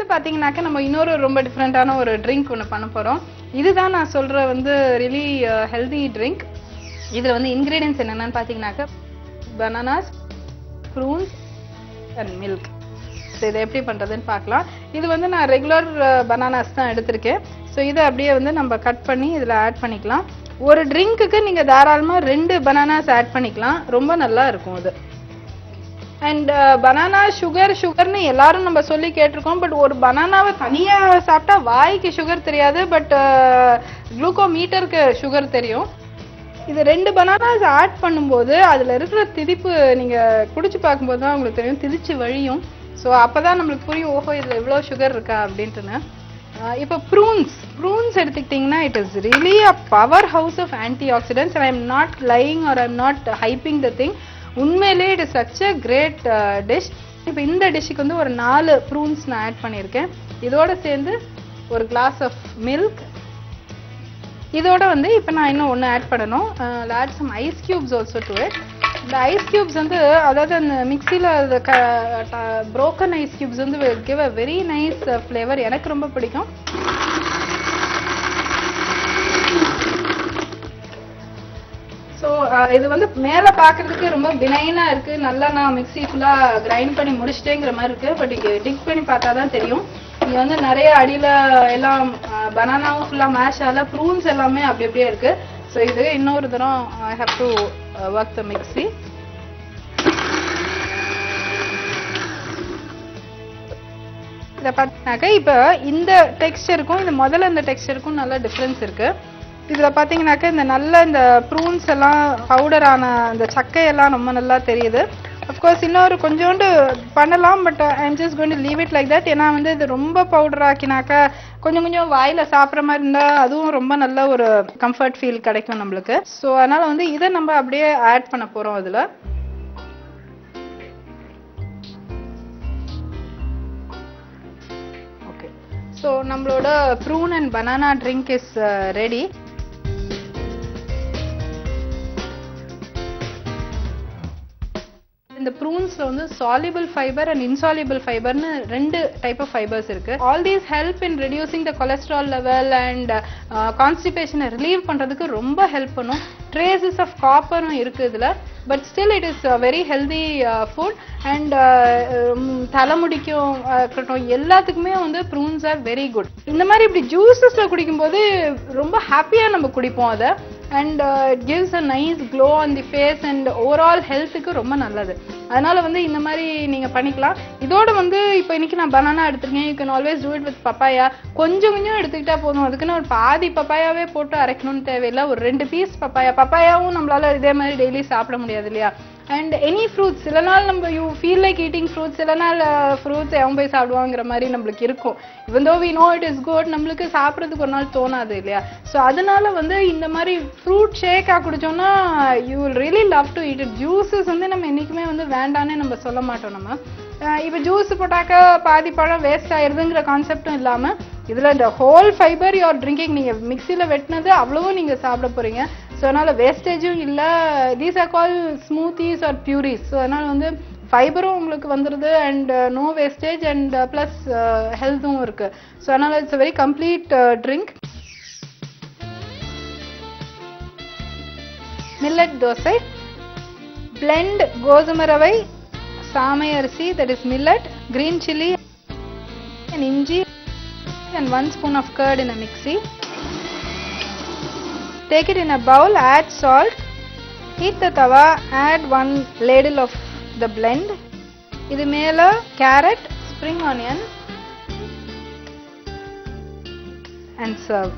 வந்து பாத்தீங்கன்னாக்க நம்ம இன்னொரு ரொம்ப டிஃப்ரெண்டான ஒரு ட்ரிங்க் ஒன்று பண்ண போறோம். இதுதான் நான் சொல்ற வந்து ரியலி ஹெல்தி ட்ரிங்க். இதுல வந்து இன்கிரீடியன்ஸ் என்னென்னு பாத்தீங்கன்னாக்க பனானாஸ், ப்ரூன்ஸ் அண்ட் மில்க். இதை எப்படி பண்றதுன்னு பார்க்கலாம். இது வந்து நான் ரெகுலர் பனானாஸ் தான் எடுத்திருக்கேன். ஸோ இதை அப்படியே வந்து நம்ம கட் பண்ணி இதில் ஆட் பண்ணிக்கலாம். ஒரு ட்ரிங்க்குக்கு நீங்கள் தாராளமாக 2 பனானாஸ் ஆட் பண்ணிக்கலாம். ரொம்ப நல்லா இருக்கும் அது. அண்ட் பனானா சுகர்னு எல்லாரும் நம்ம சொல்லி கேட்டிருக்கோம். பட் ஒரு பனானாவை தனியாக சாப்பிட்டா வாய்க்கு சுகர் தெரியாது, பட் குளுக்கோமீட்டருக்கு சுகர் தெரியும். இது 2 பனானாஸ் ஆட் பண்ணும்போது அதில் இருக்கிற திதிப்பு நீங்கள் குடிச்சு பார்க்கும்போது தான் உங்களுக்கு தெரியும், திதிச்சு வழியும். ஸோ அப்போ தான் நம்மளுக்கு புரியும், ஓஹோ இதில் எவ்வளோ சுகர் இருக்கா அப்படின்ட்டுன்னு. இப்போ ப்ரூன்ஸ் எடுத்துக்கிட்டிங்கன்னா it is really a power house of antioxidants. And I am not lying or I am not hyping the thing. உண்மையிலே it is such a great dish. இப்போ இந்த டிஷ்ஷுக்கு வந்து ஒரு 4 ப்ரூன்ஸ் நான் ஆட் பண்ணியிருக்கேன். இதோட சேர்ந்து ஒரு கிளாஸ் ஆஃப் மில்க். இதோட வந்து இப்போ நான் இன்னும் ஒன்று ஆட் பண்ணணும். Add some ice cubes also to it. இந்த ஐஸ் கியூப்ஸ் வந்து அதாவது அந்த மிக்சியில் ப்ரோக்கன் ஐஸ் கியூப்ஸ் வந்து give a very nice flavour. எனக்கு ரொம்ப பிடிக்கும். ஸோ இது வந்து மேலே பார்க்கறதுக்கு ரொம்ப பினைனா இருக்கு. நல்லா நான் மிக்சி ஃபுல்லாக கிரைண்ட் பண்ணி முடிச்சிட்டேங்கிற மாதிரி இருக்கு. பட் இங்கே டிக் பண்ணி பார்த்தா தான் தெரியும். இங்கே வந்து நிறைய அடியில் எல்லாம் பனானாவும் ஃபுல்லாக மேஷ் ஆகல, ப்ரூன்ஸ் எல்லாமே அப்படி அப்படியே இருக்கு. ஸோ இது இன்னொரு தரம் I have to work the mixie. இதை பார்த்தீங்கன்னாக்கா இப்போ இந்த டெக்ஸ்டருக்கும் இந்த முதல்ல இந்த டெக்ஸ்டருக்கும் நல்ல டிஃப்ரென்ஸ் இருக்கு. இதில் பார்த்தீங்கன்னாக்கா இந்த ப்ரூன்ஸ் எல்லாம் பவுடரான அந்த சக்கையெல்லாம் ரொம்ப நல்லா தெரியுது. அஃப்கோர்ஸ் இன்னொரு கொஞ்சோண்டு பண்ணலாம், but I am just going to leave it like that. ஏன்னா வந்து இது ரொம்ப பவுடர் ஆக்கினாக்கா கொஞ்சம் வாயில் சாப்பிட்ற மாதிரி இருந்தால் அதுவும் ரொம்ப நல்ல ஒரு கம்ஃபர்ட் ஃபீல் கிடைக்கும் நம்மளுக்கு. ஸோ அதனால் வந்து இதை நம்ம அப்படியே ஆட் பண்ண போகிறோம் அதில். ஓகே, ஸோ நம்மளோட prune and banana drink is ready. இந்த ப்ரூன்ஸ்ல வந்து soluble fiber and insoluble fiberன்னு 2 டைப் ஆஃப் ஃபைபர்ஸ் இருக்கு. All these help in reducing the cholesterol level and கான்ஸ்டிபேஷனை ரிலீவ் பண்றதுக்கு ரொம்ப ஹெல்ப் பண்ணும். ட்ரேசஸ் ஆஃப் காப்பரும் இருக்கு இதுல. But still it is very healthy food. And தலைமுடிக்கும் இருக்கட்டும் எல்லாத்துக்குமே வந்து ப்ரூன்ஸ் ஆர் வெரி குட். இந்த மாதிரி இப்படி ஜூஸஸ்ல குடிக்கும்போது ரொம்ப ஹாப்பியா நம்ம குடிப்போம் அதை. And it gives a nice glow on the face and overall ஹெல்த்துக்கு ரொம்ப நல்லது. அதனால வந்து இந்த மாதிரி நீங்க பண்ணிக்கலாம். இதோட வந்து இப்போ இன்னைக்கு நான் பனானா எடுத்துருக்கேன். You can always do it with papaya. கொஞ்சம் எடுத்துக்கிட்டா போதும். அதுக்குன்னு ஒரு பாதி பப்பாயாவே போட்டு அரைக்கணும்னு தேவையில்லை. ஒரு 2 பீஸ் பப்பாயாவும் நம்மளால இதே மாதிரி டெய்லி சாப்பிட முடியாது இல்லையா. அண்ட் எனி ஃப்ரூட்ஸ், சில நாள் நம்ம you feel like eating fruits, சில நாள் ஃப்ரூட்ஸ் எவன் போய் சாப்பிடுவாங்கிற மாதிரி நம்மளுக்கு இருக்கும். Even though we know it is good, நம்மளுக்கு சாப்பிட்றதுக்கு ஒரு நாள் தோணாது இல்லையா. ஸோ அதனால வந்து இந்த மாதிரி ஃப்ரூட் ஷேக்காக குடிச்சோம்னா you will really love to eat it. Juices வந்து நம்ம என்றைக்குமே வந்து வேண்டானே நம்ம சொல்ல மாட்டோம். நம்ம இப்போ ஜூஸ் போட்டாக்க பாதி பழம் வேஸ்ட் ஆயிருதுங்கிற கான்செப்டும் இல்லாமல் இதில் இந்த whole fibre you are drinking. நீங்கள் மிக்சியில் வெட்டினது அவ்வளவும் நீங்கள் சாப்பிட போகிறீங்க. ஸோ அதனால் வேஸ்டேஜும் இல்லை. These are call smoothies or purees. So அதனால் வந்து ஃபைபரும் உங்களுக்கு வந்துடுது and no wastage and plus ஹெல்த்தும் இருக்குது. ஸோ அதனால் it's a very complete drink. Millet dosa, blend கோதுமை ரவை, சாமை அரிசி that is millet, green chili and inji and 1 spoon of curd in a mixie. Take it in a bowl, add salt, heat the tawa, add 1 ladle of the blend. இது மேல carrot, spring onion and serve.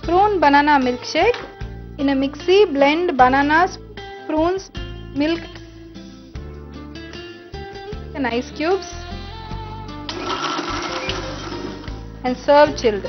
Prune banana milkshake. In a mixie, blend bananas, prunes, milk and ice cubes and serve chilled.